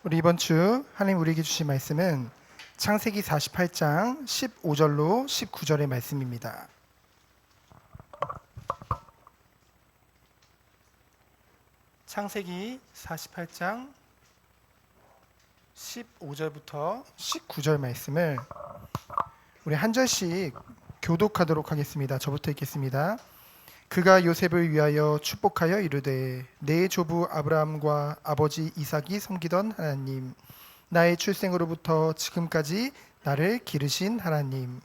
우리 이번 주 하나님 우리에게 주신 말씀은 창세기 48장 15절로 19절의 말씀입니다. 창세기 48장 15절부터 19절 말씀을 우리 한 절씩 교독하도록 하겠습니다. 저부터 읽겠습니다. 그가 요셉을 위하여 축복하여 이르되 내 조부 아브라함과 아버지 이삭이 섬기던 하나님, 나의 출생으로부터 지금까지 나를 기르신 하나님,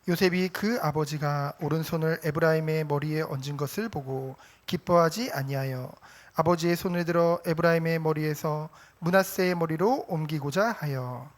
요셉이 그 아버지가 오른손을 에브라임의 머리에 얹은 것을 보고 기뻐하지 아니하여 아버지의 손을 들어 에브라임의 머리에서 므낫세의 머리로 옮기고자 하여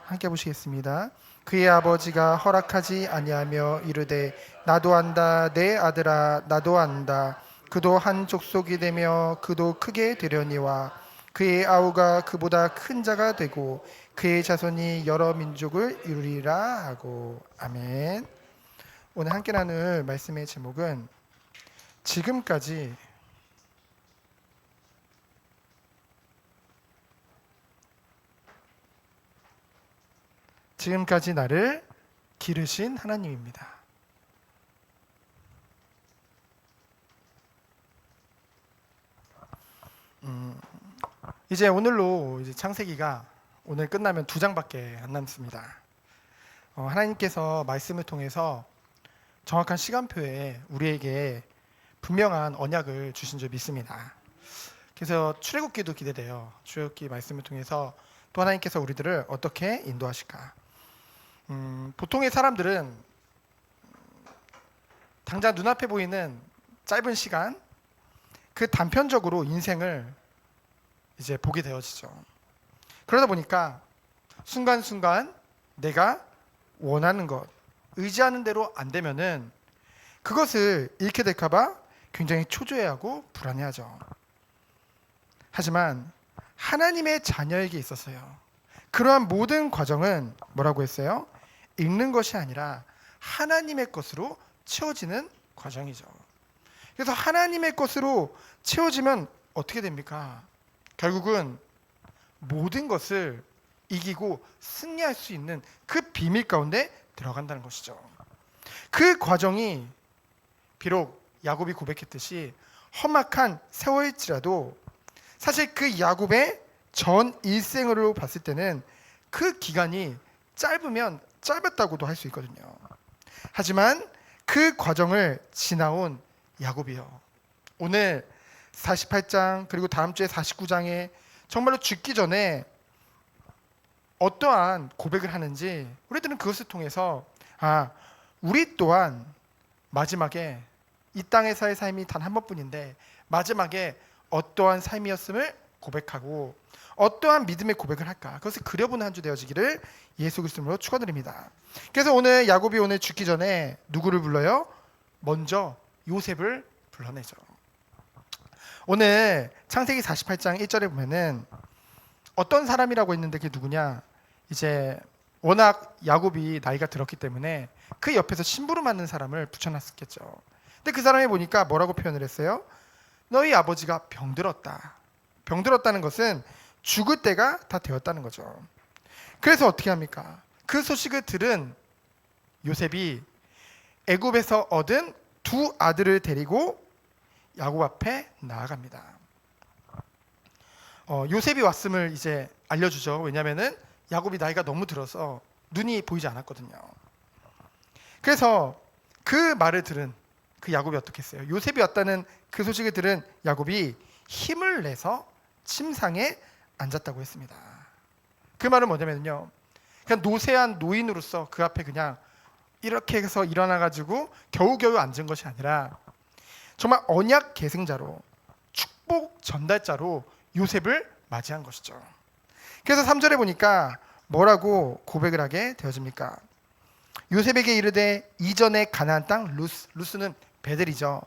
함께 보시겠습니다. 그의 아버지가 허락하지 아니하며 이르되 나도 안다 내 아들아 나도 안다 그도 한 족속이 되며 그도 크게 되려니와 그의 아우가 그보다 큰 자가 되고 그의 자손이 여러 민족을 이루리라 하고. 아멘. 오늘 함께 나눌 말씀의 제목은 지금까지 나를 기르신 하나님입니다. 이제 오늘로 이제 창세기가 오늘 끝나면 2장밖에 안 남습니다. 하나님께서 말씀을 통해서 정확한 시간표에 우리에게 분명한 언약을 주신 줄 믿습니다. 그래서 출애굽기도 기대돼요. 출애굽기 말씀을 통해서 또 하나님께서 우리들을 어떻게 인도하실까. 보통의 사람들은 당장 눈앞에 보이는 짧은 시간, 그 단편적으로 인생을 이제 보게 되어지죠. 그러다 보니까 순간순간 내가 원하는 것, 의지하는 대로 안 되면은 그것을 잃게 될까봐 굉장히 초조해하고 불안해하죠. 하지만 하나님의 자녀에게 있어서요, 그러한 모든 과정은 뭐라고 했어요? 읽는 것이 아니라 하나님의 것으로 채워지는 과정이죠. 그래서 하나님의 것으로 채워지면 어떻게 됩니까? 결국은 모든 것을 이기고 승리할 수 있는 그 비밀 가운데 들어간다는 것이죠. 그 과정이 비록 야곱이 고백했듯이 험악한 세월일지라도 사실 그 야곱의 전 일생으로 봤을 때는 그 기간이 짧으면 짧았다고도 할 수 있거든요. 하지만 그 과정을 지나온 야곱이요, 오늘 48장 그리고 다음 주에 49장에 정말로 죽기 전에 어떠한 고백을 하는지 우리들은 그것을 통해서 우리 또한 마지막에 이 땅에서의 삶이 단 한 번뿐인데 마지막에 어떠한 삶이었음을 고백하고 어떠한 믿음의 고백을 할까, 그것을 그려보는 한 주 되어지기를 예수 그리스도로 축원드립니다. 그래서 오늘 야곱이 오늘 죽기 전에 누구를 불러요? 먼저 요셉을 불러내죠. 오늘 창세기 48장 1절에 보면은 어떤 사람이라고 했는데 그게 누구냐? 이제 워낙 야곱이 나이가 들었기 때문에 그 옆에서 심부름하는 사람을 붙여놨었겠죠. 근데 그 사람이 보니까 뭐라고 표현을 했어요? 너희 아버지가 병들었다. 병들었다는 것은 죽을 때가 다 되었다는 거죠. 그래서 어떻게 합니까? 그 소식을 들은 요셉이 애굽에서 얻은 2 아들을 데리고 야곱 앞에 나아갑니다. 요셉이 왔음을 이제 알려주죠. 왜냐하면은 야곱이 나이가 너무 들어서 눈이 보이지 않았거든요. 그래서 그 말을 들은 그 야곱이 어떻게 했어요? 요셉이 왔다는 그 소식을 들은 야곱이 힘을 내서 침상에 앉았다고 했습니다. 그 말은 뭐냐면요, 그냥 노쇠한 노인으로서 그 앞에 그냥 이렇게 해서 일어나가지고 겨우겨우 앉은 것이 아니라 정말 언약 계승자로, 축복 전달자로 요셉을 맞이한 것이죠. 그래서 3절에 보니까 뭐라고 고백을 하게 되어집니까? 요셉에게 이르되 이전에 가나안 땅 루스는 베델이죠.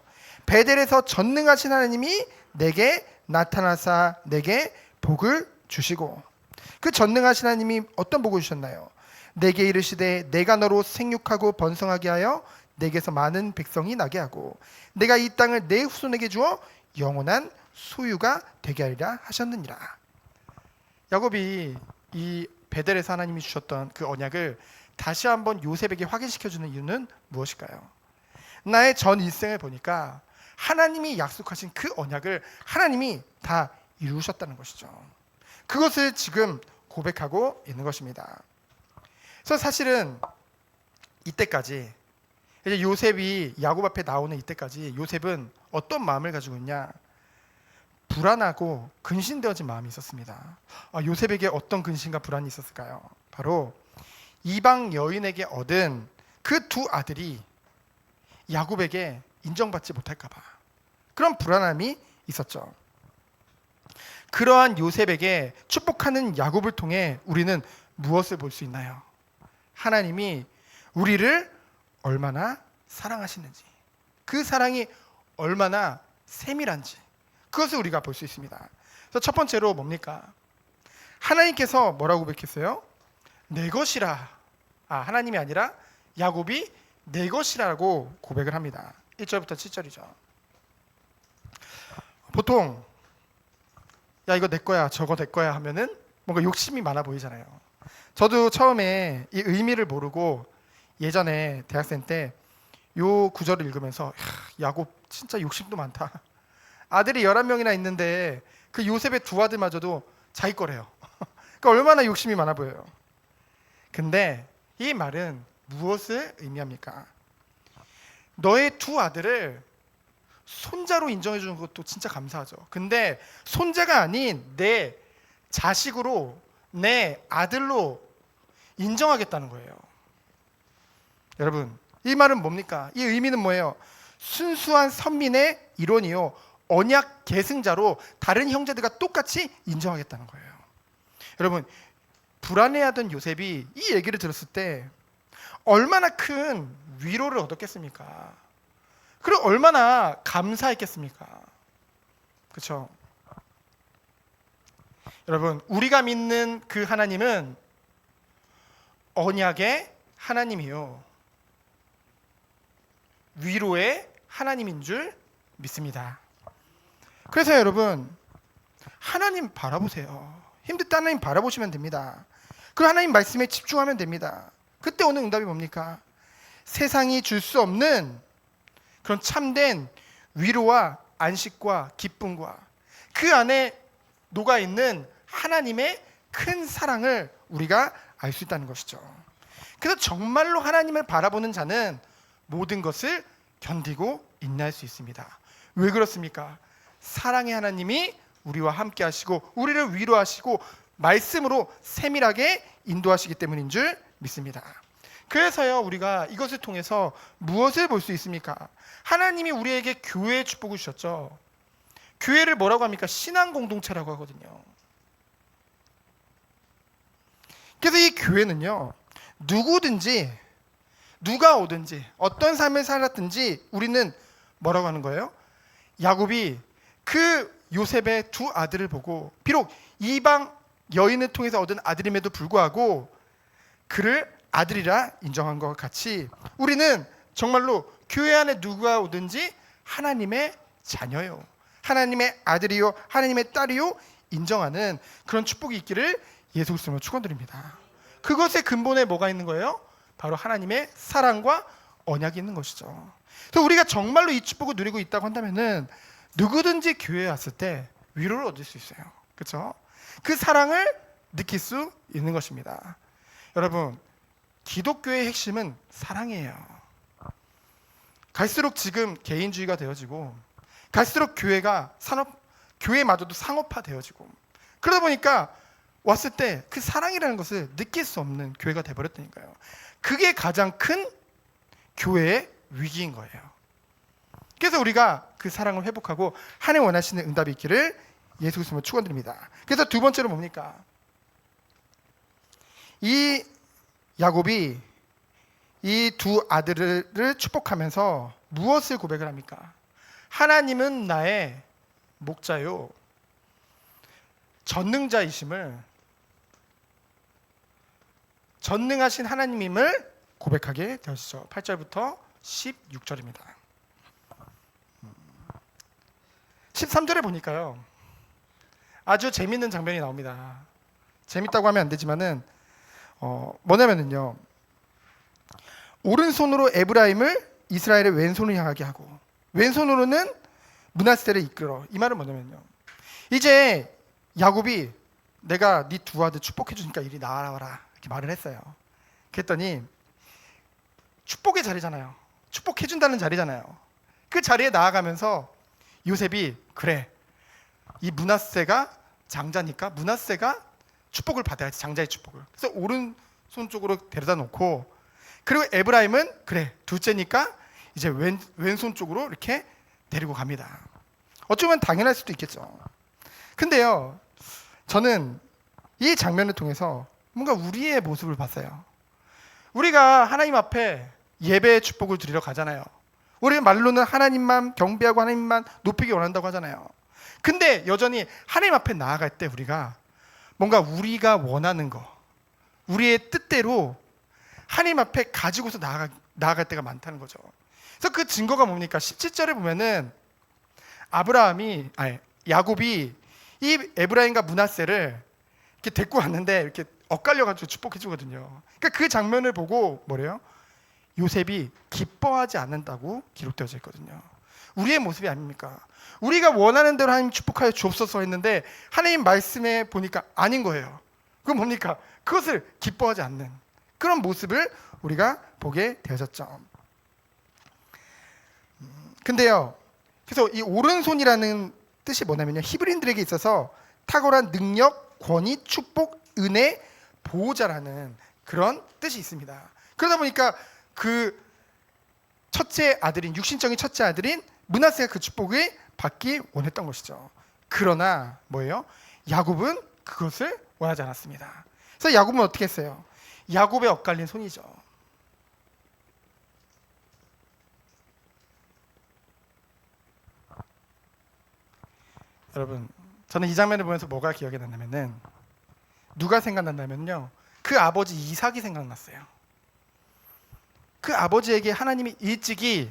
베델에서 전능하신 하나님이 내게 나타나사 내게 복을 주시고, 그 전능하신 하나님이 어떤 복을 주셨나요? 내게 이르시되 내가 너로 생육하고 번성하게 하여 내게서 많은 백성이 나게 하고 내가 이 땅을 내 후손에게 주어 영원한 소유가 되게 하리라 하셨느니라. 야곱이 이 베델에서 하나님이 주셨던 그 언약을 다시 한번 요셉에게 확인시켜주는 이유는 무엇일까요? 나의 전 일생을 보니까 하나님이 약속하신 그 언약을 하나님이 다 이루셨다는 것이죠. 그것을 지금 고백하고 있는 것입니다. 그래서 사실은 이때까지, 이제 요셉이 야곱 앞에 나오는 이때까지 요셉은 어떤 마음을 가지고 있냐? 불안하고 근심되어진 마음이 있었습니다. 요셉에게 어떤 근심과 불안이 있었을까요? 바로 이방 여인에게 얻은 그 두 아들이 야곱에게 인정받지 못할까 봐 그런 불안함이 있었죠. 그러한 요셉에게 축복하는 야곱을 통해 우리는 무엇을 볼 수 있나요? 하나님이 우리를 얼마나 사랑하시는지, 그 사랑이 얼마나 세밀한지, 그것을 우리가 볼 수 있습니다. 그래서 첫 번째로 뭡니까? 하나님께서 뭐라고 고백했어요? 내 것이라. 하나님이 아니라 야곱이 내 것이라고 고백을 합니다. 1절부터 7절이죠. 보통 야 이거 내 거야 저거 내 거야 하면은 뭔가 욕심이 많아 보이잖아요. 저도 처음에 이 의미를 모르고 예전에 대학생 때 요 구절을 읽으면서 야곱 진짜 욕심도 많다. 아들이 11명이나 있는데 그 요셉의 두 아들마저도 자기 거래요. 그러니까 얼마나 욕심이 많아 보여요. 근데 이 말은 무엇을 의미합니까? 너의 두 아들을 손자로 인정해 주는 것도 진짜 감사하죠. 근데 손자가 아닌 내 자식으로, 내 아들로 인정하겠다는 거예요. 여러분, 이 말은 뭡니까? 이 의미는 뭐예요? 순수한 선민의 일원이요, 언약 계승자로 다른 형제들과 똑같이 인정하겠다는 거예요. 여러분, 불안해하던 요셉이 이 얘기를 들었을 때 얼마나 큰 위로를 얻었겠습니까? 그리고 얼마나 감사했겠습니까? 그렇죠? 여러분, 우리가 믿는 그 하나님은 언약의 하나님이요, 위로의 하나님인 줄 믿습니다. 그래서 여러분, 하나님 바라보세요. 힘들 때 하나님 바라보시면 됩니다. 그 하나님 말씀에 집중하면 됩니다. 그때 오는 응답이 뭡니까? 세상이 줄 수 없는 그런 참된 위로와 안식과 기쁨과 그 안에 녹아있는 하나님의 큰 사랑을 우리가 알 수 있다는 것이죠. 그래서 정말로 하나님을 바라보는 자는 모든 것을 견디고 인내할 수 있습니다. 왜 그렇습니까? 사랑의 하나님이 우리와 함께 하시고 우리를 위로하시고 말씀으로 세밀하게 인도하시기 때문인 줄 믿습니다. 그래서요, 우리가 이것을 통해서 무엇을 볼 수 있습니까? 하나님이 우리에게 교회의 축복을 주셨죠. 교회를 뭐라고 합니까? 신앙 공동체라고 하거든요. 그래서 이 교회는요, 누구든지 누가 오든지 어떤 삶을 살았든지 우리는 뭐라고 하는 거예요? 야곱이 그 요셉의 두 아들을 보고 비록 이방 여인을 통해서 얻은 아들임에도 불구하고 그를 아들이라 인정한 것 같이 우리는 정말로 교회 안에 누가 오든지 하나님의 자녀요, 하나님의 아들이요, 하나님의 딸이요 인정하는 그런 축복이 있기를 예수 그리스도로 축원드립니다. 그것의 근본에 뭐가 있는 거예요? 바로 하나님의 사랑과 언약이 있는 것이죠. 그래서 우리가 정말로 이 축복을 누리고 있다고 한다면은 누구든지 교회에 왔을 때 위로를 얻을 수 있어요. 그렇죠? 그 사랑을 느낄 수 있는 것입니다. 여러분, 기독교의 핵심은 사랑이에요. 갈수록 지금 개인주의가 되어지고 갈수록 교회가 교회마저도 상업화되어지고 그러다 보니까 왔을 때 그 사랑이라는 것을 느낄 수 없는 교회가 돼버렸다니까요. 그게 가장 큰 교회의 위기인 거예요. 그래서 우리가 그 사랑을 회복하고 하나님 원하시는 응답이 있기를 예수 그리스도로 축원드립니다. 그래서 두 번째로 뭡니까? 이 야곱이 이 두 아들을 축복하면서 무엇을 고백을 합니까? 하나님은 나의 목자요 전능하신 하나님임을 고백하게 되었죠. 8절부터 16절입니다. 13절에 보니까요, 아주 재밌는 장면이 나옵니다. 재밌다고 하면 안 되지만은 뭐냐면요, 오른손으로 에브라임을 이스라엘의 왼손을 향하게 하고 왼손으로는 므낫세를 이끌어. 이 말은 뭐냐면요, 이제 야곱이 내가 네 두 아들 축복해 주니까 이리 나와라 이렇게 말을 했어요. 그랬더니 축복의 자리잖아요. 축복해 준다는 자리잖아요. 그 자리에 나아가면서 요셉이 그래, 이 므낫세가 장자니까 므낫세가 축복을 받아야지, 장자의 축복을. 그래서 오른손 쪽으로 데려다 놓고, 그리고 에브라임은 그래 둘째니까 이제 왼손 쪽으로 이렇게 데리고 갑니다. 어쩌면 당연할 수도 있겠죠. 근데요, 저는 이 장면을 통해서 뭔가 우리의 모습을 봤어요. 우리가 하나님 앞에 예배의 축복을 드리러 가잖아요. 우리 말로는 하나님만 경배하고 하나님만 높이기 원한다고 하잖아요. 근데 여전히 하나님 앞에 나아갈 때 우리가 뭔가 우리가 원하는 거, 우리의 뜻대로 하나님 앞에 가지고서 나아갈 때가 많다는 거죠. 그래서 그 증거가 뭡니까? 17절에 보면은 야곱이 이 에브라임과 므낫세를 이렇게 데리고 왔는데 이렇게 엇갈려가지고 축복해 주거든요. 그러니까 그 장면을 보고 뭐래요? 요셉이 기뻐하지 않는다고 기록되어져 있거든요. 우리의 모습이 아닙니까? 우리가 원하는 대로 하나님 축복하여 주옵소서 했는데 하나님 말씀에 보니까 아닌 거예요. 그건 뭡니까? 그것을 기뻐하지 않는 그런 모습을 우리가 보게 되어졌죠. 근데요, 그래서 이 오른손이라는 뜻이 뭐냐면요, 히브리인들에게 있어서 탁월한 능력, 권위, 축복, 은혜, 보호자라는 그런 뜻이 있습니다. 그러다 보니까 그 첫째 아들인, 육신적인 첫째 아들인 므낫세가 그 축복을 받기 원했던 것이죠. 그러나 뭐예요? 야곱은 그것을 원하지 않았습니다. 그래서 야곱은 어떻게 했어요? 야곱의 엇갈린 손이죠. 여러분, 저는 이 장면을 보면서 뭐가 기억이 났냐면은, 누가 생각났냐면요, 그 아버지 이삭이 생각났어요. 그 아버지에게 하나님이 일찍이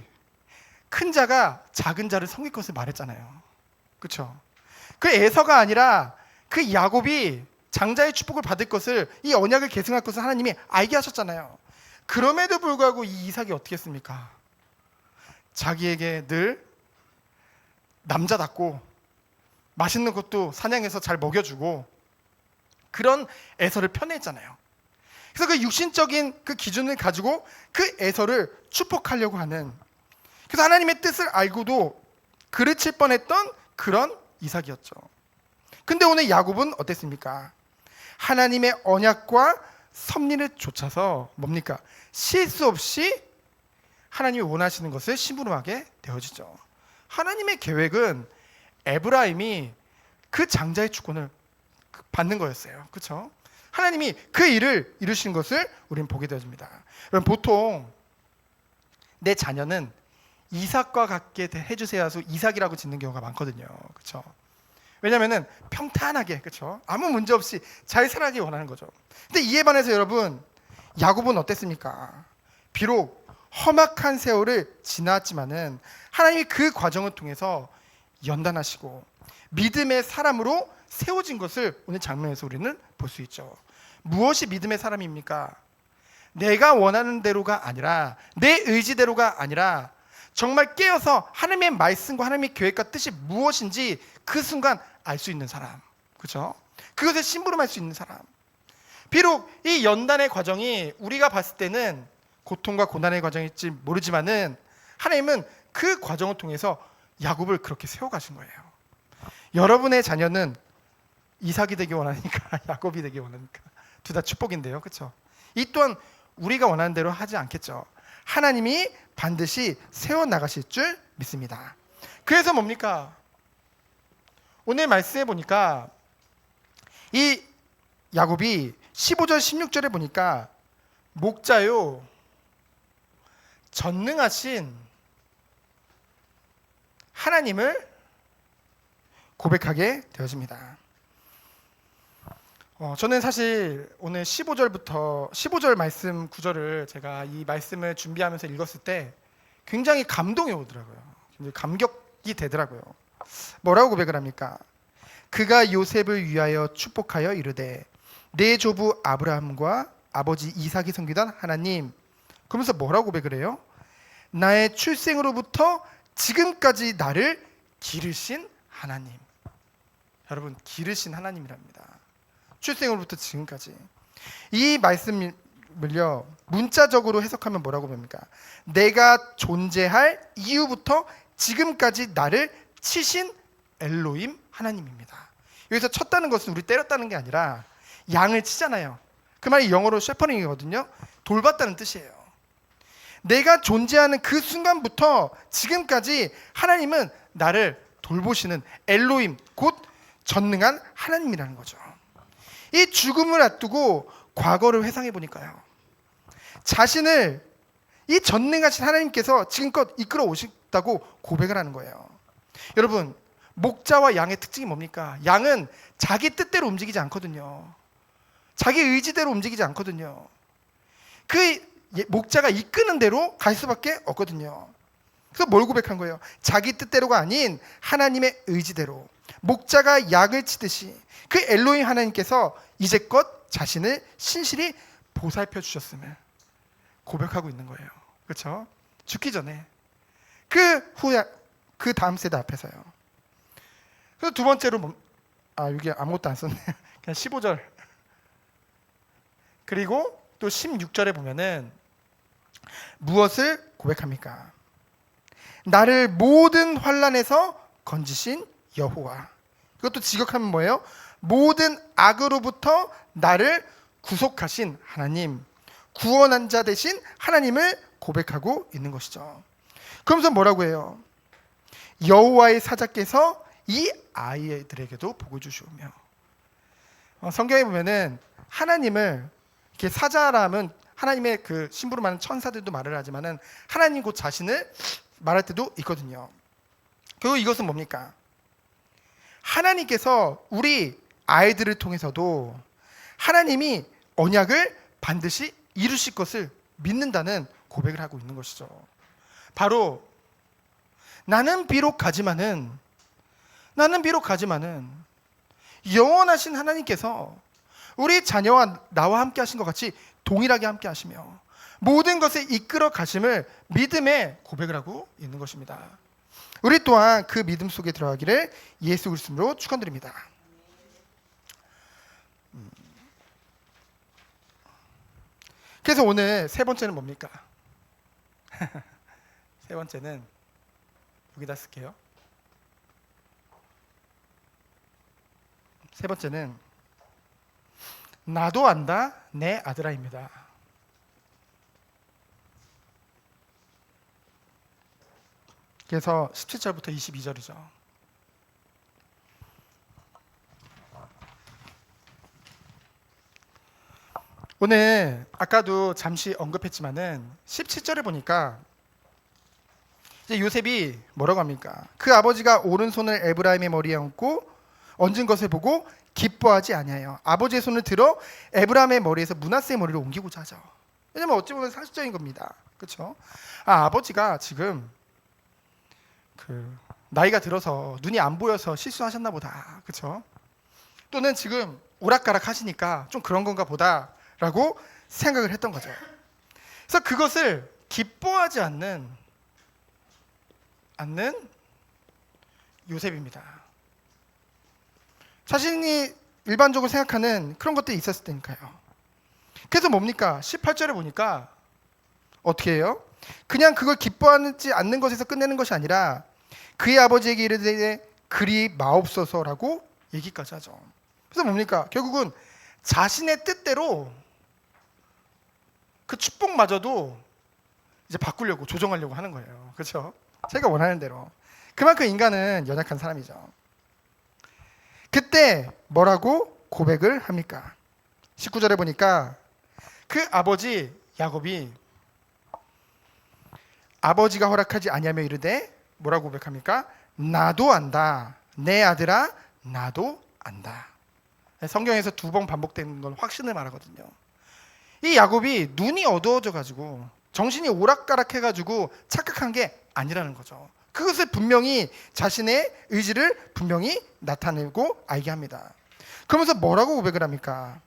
큰 자가 작은 자를 섬길 것을 말했잖아요. 그렇죠? 그 에서가 아니라 그 야곱이 장자의 축복을 받을 것을, 이 언약을 계승할 것을 하나님이 알게 하셨잖아요. 그럼에도 불구하고 이 이삭이 어떻게 했습니까? 자기에게 늘 남자답고 맛있는 것도 사냥해서 잘 먹여주고 그런 에서를 편애했잖아요. 그래서 그 육신적인 그 기준을 가지고 그 에서를 축복하려고 하는, 그래서 하나님의 뜻을 알고도 그르칠 뻔했던 그런 이삭이었죠. 근데 오늘 야곱은 어땠습니까? 하나님의 언약과 섭리를 좇아서 뭡니까? 실수 없이 하나님이 원하시는 것을 심부름하게 되어지죠. 하나님의 계획은 에브라임이 그 장자의 주권을 받는 거였어요. 그렇죠? 하나님이 그 일을 이루신 것을 우리는 보게 되어집니다. 여러분, 보통 내 자녀는 이삭과 같게 해주세요 해서 이삭이라고 짓는 경우가 많거든요. 그렇죠? 왜냐하면 평탄하게, 그렇죠? 아무 문제 없이 잘 살아가기 원하는 거죠. 근데 이에 반해서 여러분, 야곱은 어땠습니까? 비록 험악한 세월을 지났지만은 하나님이 그 과정을 통해서 연단하시고 믿음의 사람으로 세워진 것을 오늘 장면에서 우리는 볼 수 있죠. 무엇이 믿음의 사람입니까? 내가 원하는 대로가 아니라, 내 의지대로가 아니라 정말 깨어서 하나님의 말씀과 하나님의 계획과 뜻이 무엇인지 그 순간 알 수 있는 사람, 그렇죠? 그것에 심부름할 수 있는 사람. 비록 이 연단의 과정이 우리가 봤을 때는 고통과 고난의 과정일지 모르지만은 하나님은 그 과정을 통해서 야곱을 그렇게 세워가신 거예요. 여러분의 자녀는 이삭이 되기 원하니까 야곱이 되기 원하니까 둘 다 축복인데요, 그렇죠? 이 또한 우리가 원하는 대로 하지 않겠죠. 하나님이 반드시 세워나가실 줄 믿습니다. 그래서 뭡니까? 오늘 말씀해 보니까 이 야곱이 15절 16절에 보니까 목자요 전능하신 하나님을 고백하게 되어집니다. 저는 사실 오늘 15절 말씀 구절을 제가 이 말씀을 준비하면서 읽었을 때 굉장히 감동이 오더라고요. 굉장히 감격이 되더라고요. 뭐라고 고백을 합니까? 그가 요셉을 위하여 축복하여 이르되 내 조부 아브라함과 아버지 이삭이 섬기던 하나님. 그러면서 뭐라고 고백을 해요? 나의 출생으로부터 지금까지 나를 기르신 하나님. 여러분, 기르신 하나님이랍니다. 출생으로부터 지금까지. 이 말씀을요, 문자적으로 해석하면 뭐라고 봅니까? 내가 존재할 이후부터 지금까지 나를 치신 엘로힘 하나님입니다. 여기서 쳤다는 것은 우리 때렸다는 게 아니라 양을 치잖아요. 그 말이 영어로 셰퍼링이거든요. 돌봤다는 뜻이에요. 내가 존재하는 그 순간부터 지금까지 하나님은 나를 돌보시는 엘로힘, 곧 전능한 하나님이라는 거죠. 이 죽음을 앞두고 과거를 회상해 보니까요, 자신을 이 전능하신 하나님께서 지금껏 이끌어 오셨다고 고백을 하는 거예요. 여러분, 목자와 양의 특징이 뭡니까? 양은 자기 뜻대로 움직이지 않거든요. 자기 의지대로 움직이지 않거든요. 그 목자가 이끄는 대로 갈 수밖에 없거든요. 그래서 뭘 고백한 거예요? 자기 뜻대로가 아닌 하나님의 의지대로 목자가 약을 치듯이 그 엘로힘 하나님께서 이제껏 자신을 신실히 보살펴 주셨음을 고백하고 있는 거예요. 그렇죠? 죽기 전에 그 다음 세대 앞에서요. 그래서 두 번째로 여기 아무것도 안 썼네. 그냥 15절. 그리고 또 16절에 보면은 무엇을 고백합니까? 나를 모든 환난에서 건지신 여호와. 이것도 직역하면 뭐예요? 모든 악으로부터 나를 구속하신 하나님, 구원한 자 되신 하나님을 고백하고 있는 것이죠. 그러면서 뭐라고 해요? 여호와의 사자께서 이 아이들에게도 복을 주시오며. 성경에 보면은 하나님을 이렇게 사자라면 하나님의 그 심부름 하는 천사들도 말을 하지만은 하나님 곧 자신을 말할 때도 있거든요. 그리고 이것은 뭡니까? 하나님께서 우리 아이들을 통해서도 하나님이 언약을 반드시 이루실 것을 믿는다는 고백을 하고 있는 것이죠. 바로 나는 비록 가지만은 영원하신 하나님께서 우리 자녀와 나와 함께 하신 것 같이 동일하게 함께 하시며 모든 것을 이끌어 가심을 믿음에 고백을 하고 있는 것입니다. 우리 또한 그 믿음 속에 들어가기를 예수 그리스도로 축원드립니다. 그래서 오늘 세 번째는 뭡니까? 세 번째는 여기다 쓸게요. 세 번째는 나도 안다 내 아들아입니다. 그래서 17절부터 22절이죠. 오늘 아까도 잠시 언급했지만은 17절에 보니까 이제 요셉이 뭐라고 합니까? 그 아버지가 오른손을 에브라임의 머리에 얹은 것을 보고 기뻐하지 아니하여 아버지의 손을 들어 에브라임의 머리에서 므낫세의 머리를 옮기고자 하죠. 왜냐면 어찌 보면 상식적인 겁니다. 그렇죠? 아버지가 지금 나이가 들어서 눈이 안 보여서 실수하셨나 보다. 그렇죠? 또는 지금 오락가락 하시니까 좀 그런 건가 보다라고 생각을 했던 거죠. 그래서 그것을 기뻐하지 않는 요셉입니다. 자신이 일반적으로 생각하는 그런 것들이 있었을 테니까요. 그래서 뭡니까? 18절에 보니까 어떻게 해요? 그냥 그걸 기뻐하지 않는 것에서 끝내는 것이 아니라 그의 아버지에게 이르되 그리 마옵소서라고 얘기까지 하죠. 그래서 뭡니까? 결국은 자신의 뜻대로 그 축복마저도 이제 바꾸려고 조정하려고 하는 거예요. 그렇죠? 자기가 원하는 대로. 그만큼 인간은 연약한 사람이죠. 그때 뭐라고 고백을 합니까? 19절에 보니까 그 아버지 야곱이 아버지가 허락하지 아니하며 이르되 뭐라고 고백합니까? 나도 안다. 내 아들아 나도 안다. 성경에서 2번 반복되는 건 확신을 말하거든요. 이 야곱이 눈이 어두워져 가지고 정신이 오락가락해 가지고 착각한 게 아니라는 거죠. 그것을 분명히 자신의 의지를 분명히 나타내고 알게 합니다. 그러면서 뭐라고 고백을 합니까?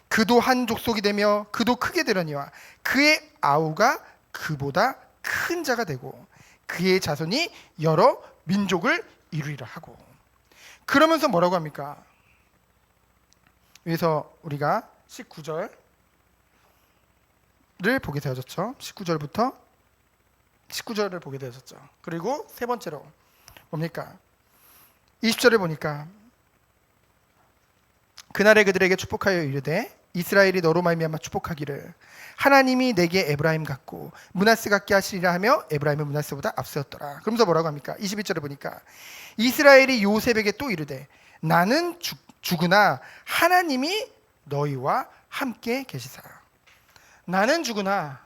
그도 한 족속이 되며 그도 크게 되려니와 그의 아우가 그보다 큰 자가 되고 그의 자손이 여러 민족을 이루리라 하고, 그러면서 뭐라고 합니까? 여기서 우리가 19절을 보게 되어졌죠. 19절을 보게 되어졌죠. 그리고 세 번째로 뭡니까? 20절을 보니까 그날에 그들에게 축복하여 이르되 이스라엘이 너로 말미암아 축복하기를 하나님이 내게 에브라임 같고 므낫세 같게 하시리라 하며 에브라임은 므낫세보다 앞세웠더라. 그러면서 뭐라고 합니까? 21절에 보니까 이스라엘이 요셉에게 또 이르되 나는 죽으나 하나님이 너희와 함께 계시사. 나는 죽으나,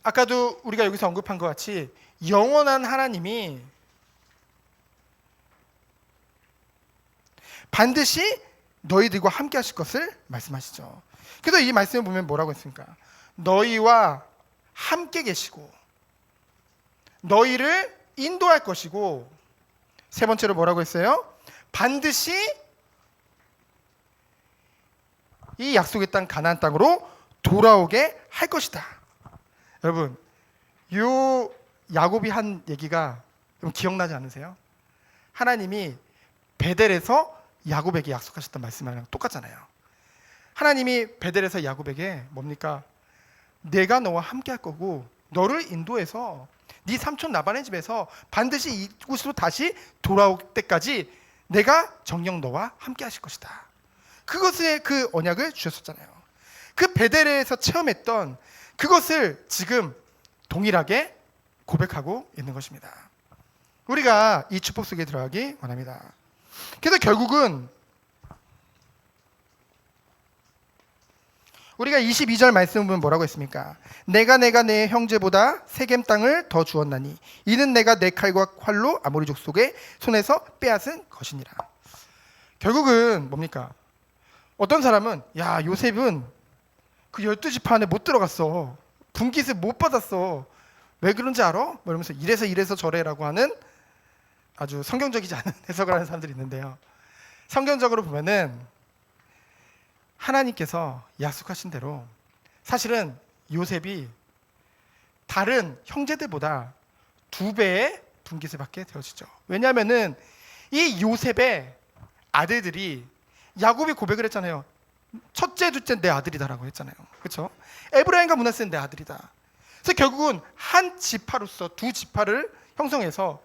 아까도 우리가 여기서 언급한 것 같이 영원한 하나님이 반드시 너희들과 함께 하실 것을 말씀하시죠. 그래서 이 말씀을 보면 뭐라고 했습니까? 너희와 함께 계시고 너희를 인도할 것이고, 세 번째로 뭐라고 했어요? 반드시 이 약속의 땅 가나안 땅으로 돌아오게 할 것이다. 여러분, 요 야곱이 한 얘기가 좀 기억나지 않으세요? 하나님이 베델에서 야곱에게 약속하셨던 말씀이랑 똑같잖아요. 하나님이 베델에서 야곱에게 뭡니까? 내가 너와 함께 할 거고 너를 인도해서 네 삼촌 라반의 집에서 반드시 이곳으로 다시 돌아올 때까지 내가 정녕 너와 함께 하실 것이다. 그것의 그 언약을 주셨었잖아요. 그 베델에서 체험했던 그것을 지금 동일하게 고백하고 있는 것입니다. 우리가 이 축복 속에 들어가기 원합니다. 그래서 결국은 우리가 22절 말씀을 보면 뭐라고 했습니까? 내가 내 형제보다 세겜 땅을 더 주었나니 이는 내가 내 칼과 활로 아모리 족속의 손에서 빼앗은 것이니라. 결국은 뭡니까? 어떤 사람은 야, 요셉은 그 12지파 안에 못 들어갔어. 분깃을 못 받았어. 왜 그런지 알아? 뭐 이러면서 이래서 저래라고 하는 아주 성경적이지 않은 해석을 하는 사람들이 있는데요. 성경적으로 보면은 하나님께서 약속하신 대로 사실은 요셉이 다른 형제들보다 2배의 분깃을 받게 되어지죠. 왜냐하면은 이 요셉의 아들들이 야곱이 고백을 했잖아요. 첫째, 둘째 내 아들이다라고 했잖아요. 그렇죠? 에브라임과 므낫세는 내 아들이다. 그래서 결국은 한 지파로서 2지파를 형성해서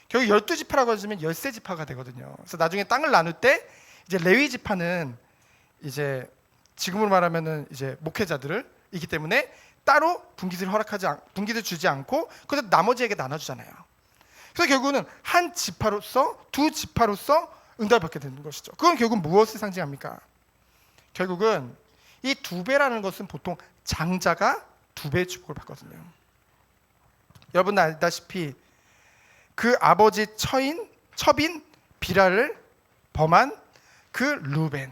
결국 12지파라고 해주면 13지파가 되거든요. 그래서 나중에 땅을 나눌 때 이제 레위 지파는 이제 지금으로 말하면은 이제 목회자들을 이기 때문에 따로 분깃을 주지 않고 그래서 나머지에게 나눠주잖아요. 그래서 결국은 한 지파로서 2지파로서 응답을 받게 되는 것이죠. 그건 결국 무엇을 상징합니까? 결국은 이 2배라는 것은 보통 장자가 2배의 축복을 받거든요. 여러분 알다시피 그 아버지 첩인 비라를 범한 그 루벤,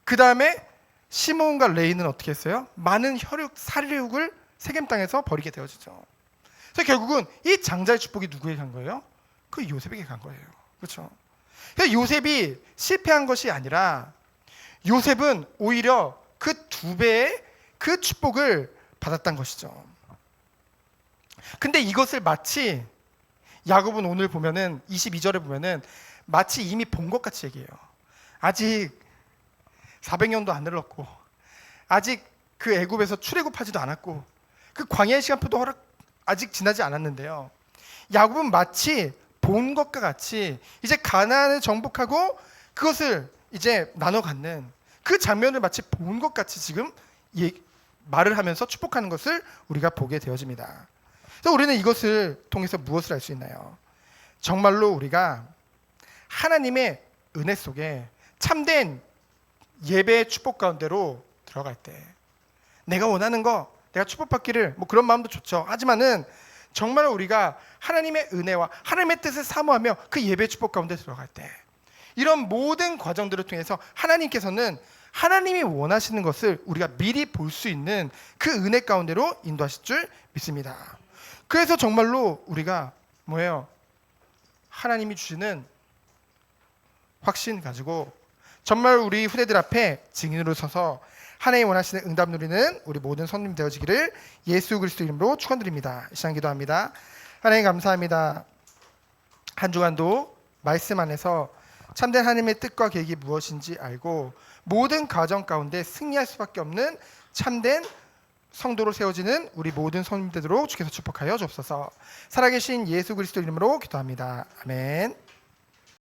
그 다음에 시몬과 레이는 어떻게 했어요? 많은 살육을 세겜 땅에서 벌이게 되어지죠. 그래서 결국은 이 장자의 축복이 누구에게 간 거예요? 그 요셉에게 간 거예요. 그렇죠? 그래서 요셉이 실패한 것이 아니라 요셉은 오히려 그 2배의 그 축복을 받았던 것이죠. 근데 이것을 마치 야곱은 오늘 보면은 22절에 보면은 마치 이미 본 것 같이 얘기해요. 아직 400년도 안 흘렀고 아직 그 애굽에서 출애굽하지도 않았고 그 광야의 시간표도 아직 지나지 않았는데요. 야곱은 마치 본 것과 같이 이제 가나안을 정복하고 그것을 이제 나눠 갖는 그 장면을 마치 본 것 같이 지금 말을 하면서 축복하는 것을 우리가 보게 되어집니다. 그래서 우리는 이것을 통해서 무엇을 알 수 있나요? 정말로 우리가 하나님의 은혜 속에 참된 예배의 축복 가운데로 들어갈 때 내가 원하는 거, 내가 축복받기를 뭐 그런 마음도 좋죠. 하지만은 정말 우리가 하나님의 은혜와 하나님의 뜻을 사모하며 그 예배 축복 가운데 들어갈 때 이런 모든 과정들을 통해서 하나님께서는 하나님이 원하시는 것을 우리가 미리 볼 수 있는 그 은혜 가운데로 인도하실 줄 믿습니다. 그래서 정말로 우리가 뭐예요? 하나님이 주시는 확신 가지고 정말 우리 후대들 앞에 증인으로 서서 하나님 원하시는 응답 누리는 우리 모든 성도님 되어지기를 예수 그리스도 이름으로 축원드립니다. 이 시간 기도합니다. 하나님 감사합니다. 한 주간도 말씀 안에서 참된 하나님의 뜻과 계획이 무엇인지 알고 모든 과정 가운데 승리할 수밖에 없는 참된 성도로 세워지는 우리 모든 성도님들로 주께서 축복하여 주옵소서. 살아계신 예수 그리스도 이름으로 기도합니다. 아멘.